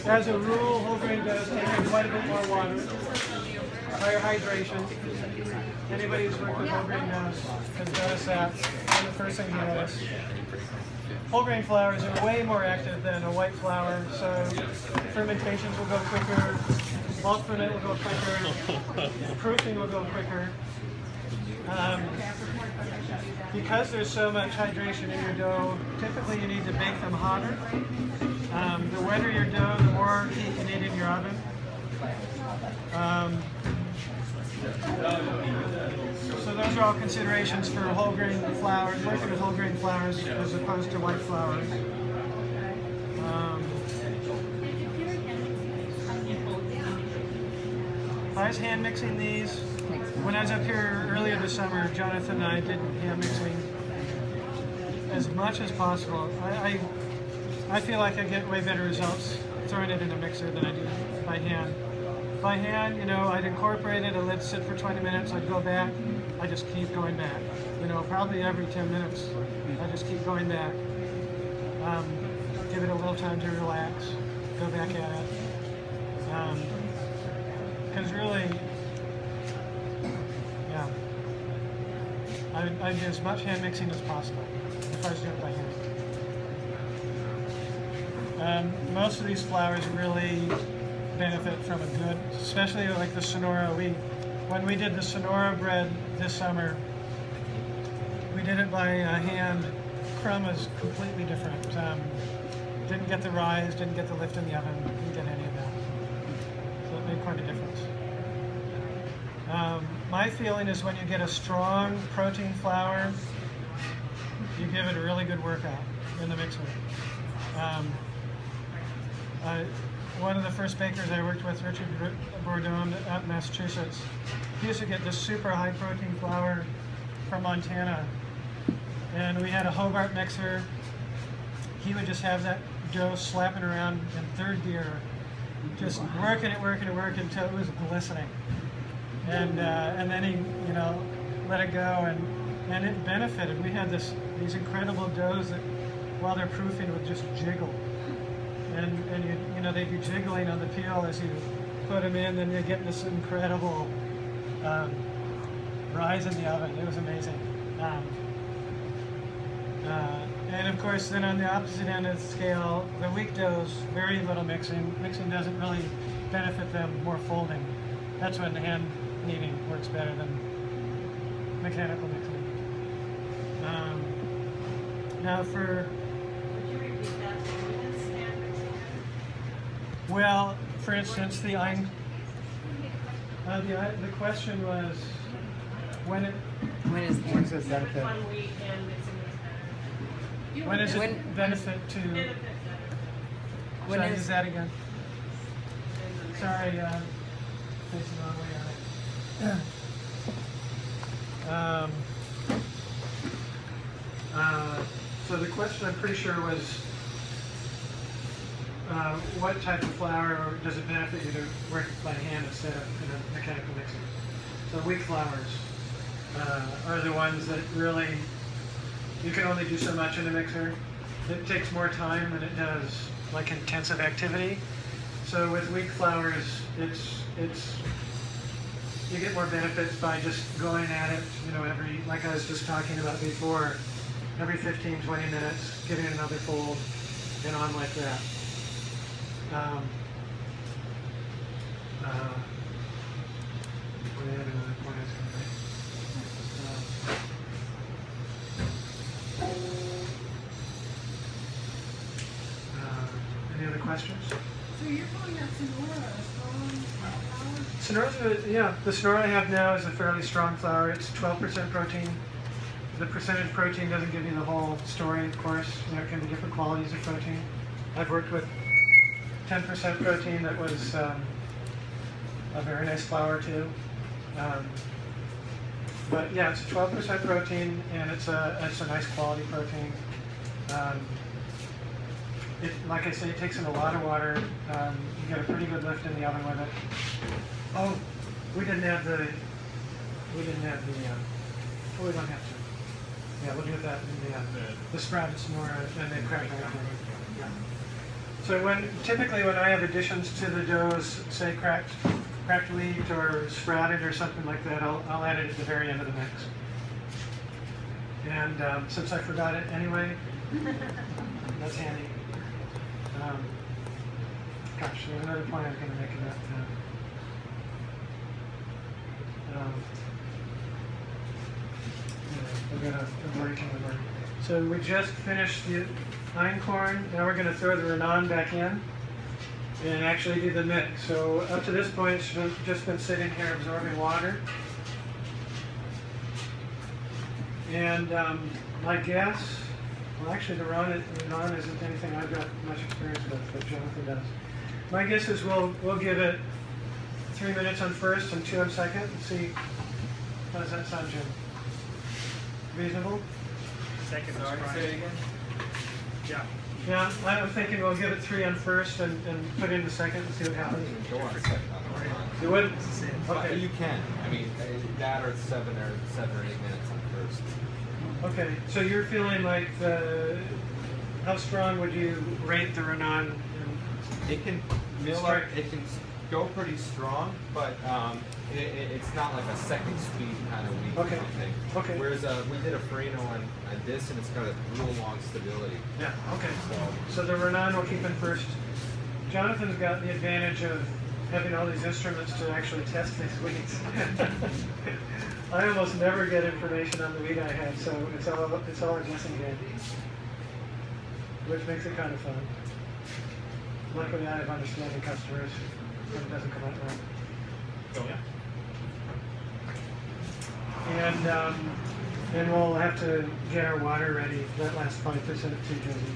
As a rule, whole grain does take in quite a bit more water, higher hydration. Anybody who's worked with whole grain has noticed that. And the first thing you notice. Whole grain flours are way more active than a white flour, so fermentations will go quicker, malt ferment will go quicker, proofing will go quicker. Because there's so much hydration in your dough, typically you need to bake them hotter. The wetter your dough, the more heat you need in your oven. So those are all considerations for whole grain flours, working with whole grain flours as opposed to white flours. If I was hand mixing these, when I was up here earlier this summer, Jonathan and I did hand mixing as much as possible. I feel like I get way better results throwing it in a mixer than I do by hand. By hand, you know, I'd incorporate it, I'd let it sit for 20 minutes, I'd go back, I just keep going back. You know, probably every 10 minutes, I just keep going back. Give it a little time to relax, go back at it. Because really, yeah, I'd do as much hand mixing as possible if I was doing it by hand. Most of these flours really benefit from a good, especially like the Sonora. When we did the Sonora bread this summer, we did it by hand. Crumb was completely different. Didn't get the rise, didn't get the lift in the oven, didn't get any of that. So it made quite a difference. My feeling is when you get a strong protein flour, you give it a really good workout in the mixer. One of the first bakers I worked with, Richard Bourdon out in Massachusetts, he used to get this super high protein flour from Montana. And we had a Hobart mixer. He would just have that dough slapping around in third gear, just working it until it was glistening. And then he, you know, let it go, and it benefited. We had these incredible doughs that, while they're proofing, would just jiggle. And you know, they'd be jiggling on the peel as you put them in, and you get this incredible rise in the oven. It was amazing. And of course, then on the opposite end of the scale, the weak doughs, very little mixing. Mixing doesn't really benefit them, more folding. That's when hand kneading works better than mechanical mixing. Now for... Well, for instance, the question was when it benefit? When is it benefit to? Should I use that again? Sorry, facing the wrong way on it. So the question, I'm pretty sure, was what type of flour does it benefit you to work by hand instead of in a mechanical mixer? So weak flours are the ones that really, you can only do so much in a mixer. It takes more time than it does like intensive activity. So with weak flours, you get more benefits by just going at it, you know, like I was just talking about before, every 15, 20 minutes, getting another fold and on like that. We had another point I was going to make. Any other questions? So you're calling that Sonora a strong flour? Sonora's, yeah, the Sonora I have now is a fairly strong flour. It's 12% protein. The percentage protein doesn't give you the whole story, of course. You know, it can be different qualities of protein. I've worked with 10% protein that was a very nice flour too. But yeah, it's 12% protein, and it's a nice quality protein. Like I say, it takes in a lot of water. You get a pretty good lift in the oven with it. Oh, we don't have the. Oh, we don't have to. Yeah, we'll do that in the sprouted Sonora and the cracked iron. Yeah. So typically when I have additions to the doughs, say cracked wheat or sprouted or something like that, I'll add it at the very end of the mix. And since I forgot it anyway, that's handy. Gosh, there's another point I was going to make about that. I'm working with it. So we just finished the einkorn. Now we're going to throw the Renan back in and actually do the mix. So up to this point, it's just been sitting here absorbing water. And my guess, well actually the Renan isn't anything I've got much experience with, but Jonathan does. My guess is we'll give it 3 minutes on first and 2 on second and see, how does that sound, Jim? Reasonable? Second, sorry, say it again? Yeah. Yeah, I'm thinking we'll give it 3 on first and put in the second and see what I happens. don't even go on second on the Renan. You would? Okay. You can. I mean, that or 7 or 8 minutes on first. Okay, so you're feeling like how strong would you rate the Renan? It can mill up, it can go pretty strong, but it's not like a second speed kind of wheat Okay. or something. Okay. Whereas we did a Farino on this, and it's got a real long stability. Yeah, okay. So the Renan will keep in first. Jonathan's got the advantage of having all these instruments to actually test these wheats. I almost never get information on the wheat I have, so it's all a guessing game, which makes it kind of fun. Luckily, I have understanding customers, so it doesn't come out wrong. Oh, yeah. And then we'll have to get our water ready. That last 5% too, Josie.